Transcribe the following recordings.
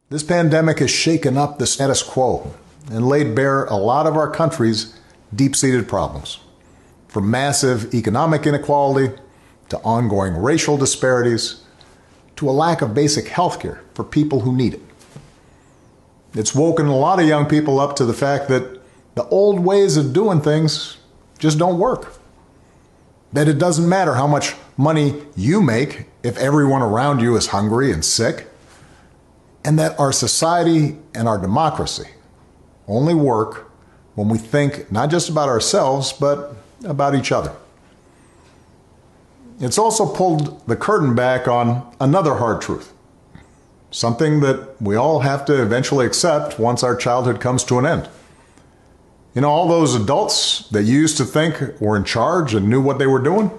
This pandemic has shaken up the status quo and laid bare a lot of our country's deep-seated problems, from massive economic inequality to ongoing racial disparities to a lack of basic health care for people who need it. It's woken a lot of young people up to the fact that the old ways of doing things just don't work. That it doesn't matter how much money you make if everyone around you is hungry and sick, and that our society and our democracy only work when we think not just about ourselves, but about each other. It's also pulled the curtain back on another hard truth, something that we all have to eventually accept once our childhood comes to an end. You know, all those adults that you used to think were in charge and knew what they were doing,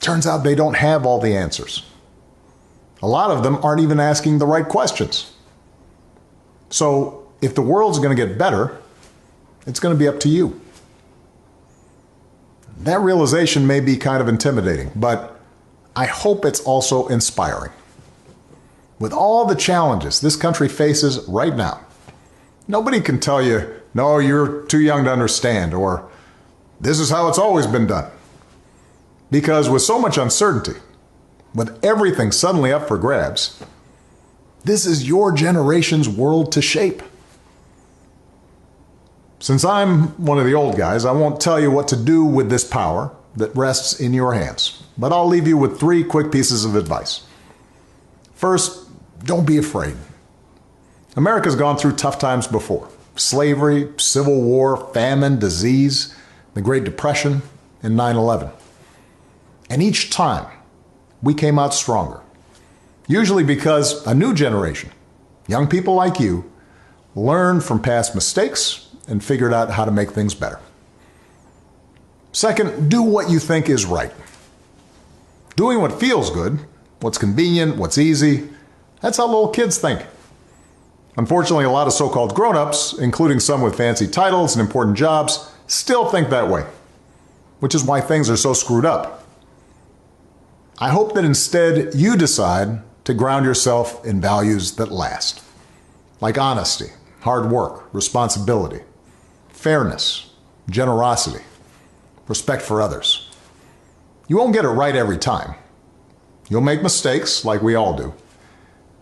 turns out they don't have all the answers. A lot of them aren't even asking the right questions. So if the world's going to get better, it's going to be up to you. That realization may be kind of intimidating, but I hope it's also inspiring. With all the challenges this country faces right now, nobody can tell you, no, you're too young to understand, or this is how it's always been done. Because with so much uncertainty, with everything suddenly up for grabs, this is your generation's world to shape. Since I'm one of the old guys, I won't tell you what to do with this power that rests in your hands, but I'll leave you with 3 quick pieces of advice. First, don't be afraid. America's gone through tough times before. Slavery, civil war, famine, disease, the Great Depression, and 9/11. And each time, we came out stronger. Usually because a new generation, young people like you, learned from past mistakes and figured out how to make things better. Second, do what you think is right. Doing what feels good, what's convenient, what's easy, that's how little kids think. Unfortunately, a lot of so-called grown-ups, including some with fancy titles and important jobs, still think that way, which is why things are so screwed up. I hope that instead you decide to ground yourself in values that last, like honesty, hard work, responsibility, fairness, generosity, respect for others. You won't get it right every time. You'll make mistakes, like we all do.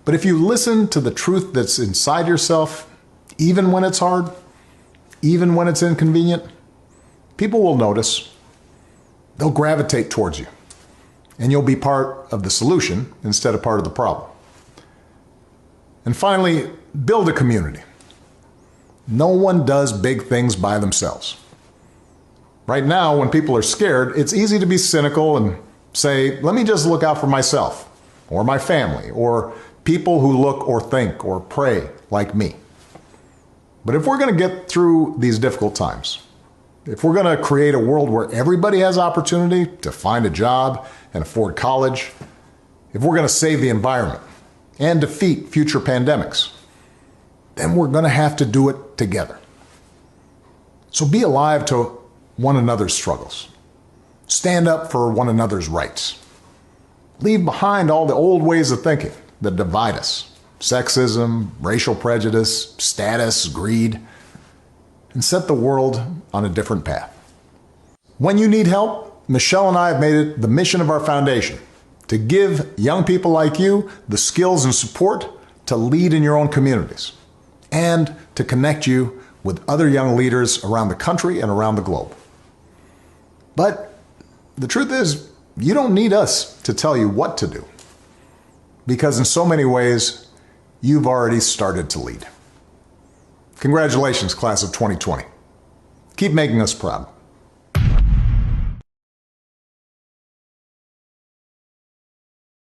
But if you listen to the truth that's inside yourself, even when it's hard, even when it's inconvenient, people will notice. They'll gravitate towards you. And you'll be part of the solution instead of part of the problem. And finally, build a community. No one does big things by themselves. Right now, when people are scared, it's easy to be cynical and say, let me just look out for myself, or my family, or people who look or think or pray like me. But if we're going to get through these difficult times, if we're going to create a world where everybody has opportunity to find a job and afford college, if we're going to save the environment and defeat future pandemics, then we're going to have to do it together. So be alive to one another's struggles. Stand up for one another's rights. Leave behind all the old ways of thinking that divide us: sexism, racial prejudice, status, greed, and set the world on a different path. When you need help, Michelle and I have made it the mission of our foundation to give young people like you the skills and support to lead in your own communities and to connect you with other young leaders around the country and around the globe. But the truth is, you don't need us to tell you what to do, because in so many ways, you've already started to lead. Congratulations, class of 2020. Keep making us proud.